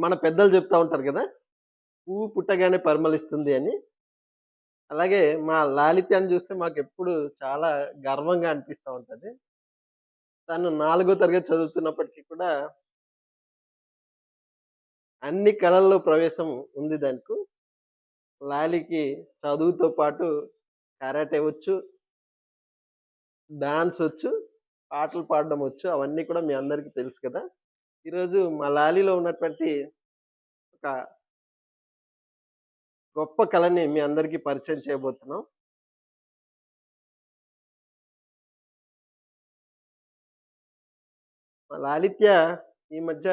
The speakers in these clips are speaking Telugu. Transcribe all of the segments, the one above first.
మన పెద్దలు చెప్తా ఉంటారు కదా! పువ్వు పుట్టగానే పరిమళిస్తుంది అని. అలాగే మా లాలిత్యని చూస్తే మాకెప్పుడు చాలా గర్వంగా అనిపిస్తా ఉంటది. తను 4 తరగతి చదువుతున్నప్పటికి కూడా అన్ని కళల్లో ప్రవేశం ఉంది దానికి. లాలీకి చదువుతో పాటు కరాటే వచ్చు, డాన్స్ వచ్చు, పాటలు పాడడం వచ్చు. అవన్నీ కూడా మీ అందరికీ తెలుసు కదా! ఈరోజు మా లాలీలో ఉన్నటువంటి ఒక గొప్ప కళని మీ అందరికీ పరిచయం చేయబోతున్నాం. మా లాలిత్య ఈ మధ్య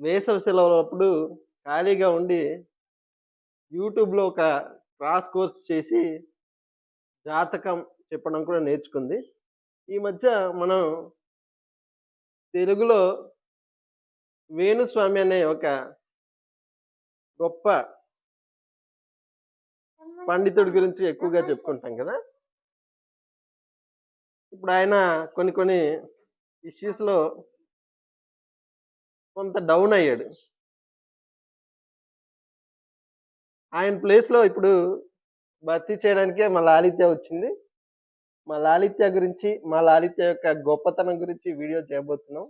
వేసవి సెలవులప్పుడు ఖాళీగా ఉండి యూట్యూబ్‌లో ఒక క్రాస్ కోర్స్ చేసి జాతకం చెప్పడం కూడా నేర్చుకుంది. ఈ మధ్య మనం తెలుగులో వేణుస్వామి అనే ఒక గొప్ప పండితుడి గురించి ఎక్కువగా చెప్పుకుంటాం కదా! ఇప్పుడు ఆయన కొన్ని కొన్ని ఇష్యూస్‌లో కొంత డౌన్ అయ్యాడు. ఆయన ప్లేస్‌లో ఇప్పుడు భర్తీ చేయడానికే మా లాలిత్య వచ్చింది. మా లాలిత్య గురించి, మా లాలిత్య యొక్క గొప్పతనం గురించి వీడియో చేయబోతున్నాం.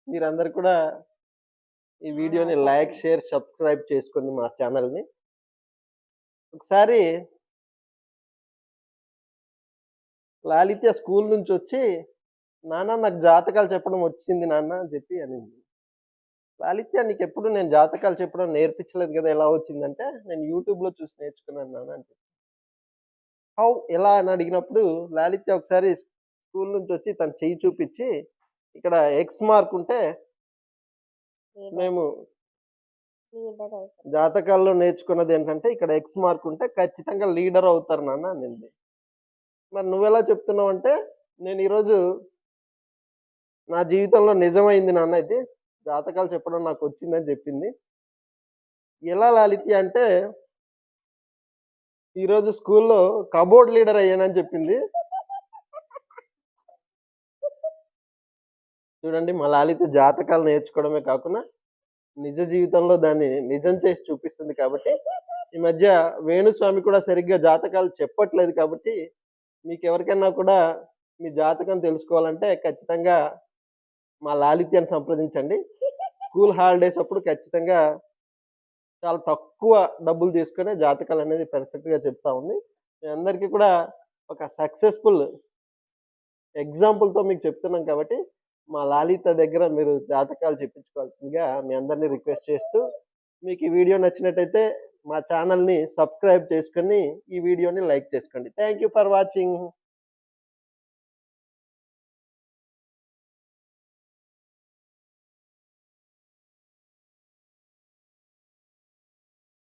మీరందరూ కూడా ఈ వీడియోని లైక్, షేర్, సబ్స్క్రైబ్ చేసుకోండి మా ఛానల్‌ని. ఒకసారి లాలిత్య స్కూల్ నుంచొచ్చి, "నాన్న నాకు జాతకాలు చెప్పడం వచ్చింది నాన్న" అని చెప్పి అనింది. "లాలిత్య నీకెప్పుడు నేను జాతకాలు చెప్పడం నేర్పించలేదు కదా! ఎలా వచ్చిందంటే, "నేను యూట్యూబ్‌లో చూసి నేర్చుకున్నాను నాన్న" అని చెప్పి. హౌ? ఎలా అని అడిగినప్పుడు లాలిత్య ఒకసారి స్కూల్ నుంచొచ్చి తన చెయ్యి చూపిచ్చి, ఇక్కడ ఎక్స్ మార్క్ ఉంటే మేము జాతకాల్లో నేర్చుకున్నదేంటంటే, ఇక్కడ ఎక్స్ మార్క్ ఉంటే ఖచ్చితంగా లీడర్ అవుతారు నాన్న అనింది. మరి నువ్వెలా చెప్తున్నావంటే, నేను ఈరోజు నా జీవితంలో నిజమైంది నాన్న ఇది. జాతకాలు చెప్పడం నాకొచ్చిందని చెప్పింది. ఎలా లాలిత్య అంటే, ఈరోజు స్కూల్‌లో కబోర్డ్ లీడర్ అయ్యానని చెప్పింది. చూడండి మా లాలిత్య జాతకాలు నేర్చుకోవడమే కాకుండా, నిజ జీవితంలో దాన్ని నిజం చేసి చూపిస్తుంది కాబట్టి, ఈ మధ్య వేణుస్వామి కూడా సరిగ్గా జాతకాలు చెప్పట్లేదు కాబట్టి, మీకెవరికైనా కూడా మీ జాతకం తెలుసుకోవాలంటే ఖచ్చితంగా మా లాలిత్యని సంప్రదించండి. స్కూల్ హాలిడేస్ అప్పుడు ఖచ్చితంగా చాలా తక్కువ డబ్బులు తీసుకునే జాతకాలనేది పర్ఫెక్ట్‌గా చెప్తా ఉంది. మీ అందరికీ కూడా ఒక సక్సెస్‌ఫుల్ ఎగ్జాంపుల్‌తో మీకు చెప్తున్నాం కాబట్టి, మా లాలిత దగ్గర మీరు జాతకాలు చెప్పించుకోవాల్సిందిగా మీ అందరిని రిక్వెస్ట్ చేస్తూ, మీకు ఈ వీడియో నచ్చినట్టయితే మా ఛానల్‌ని సబ్స్క్రైబ్ చేసుకొని, ఈ వీడియోని లైక్ చేసుకోండి. Thank you for watching.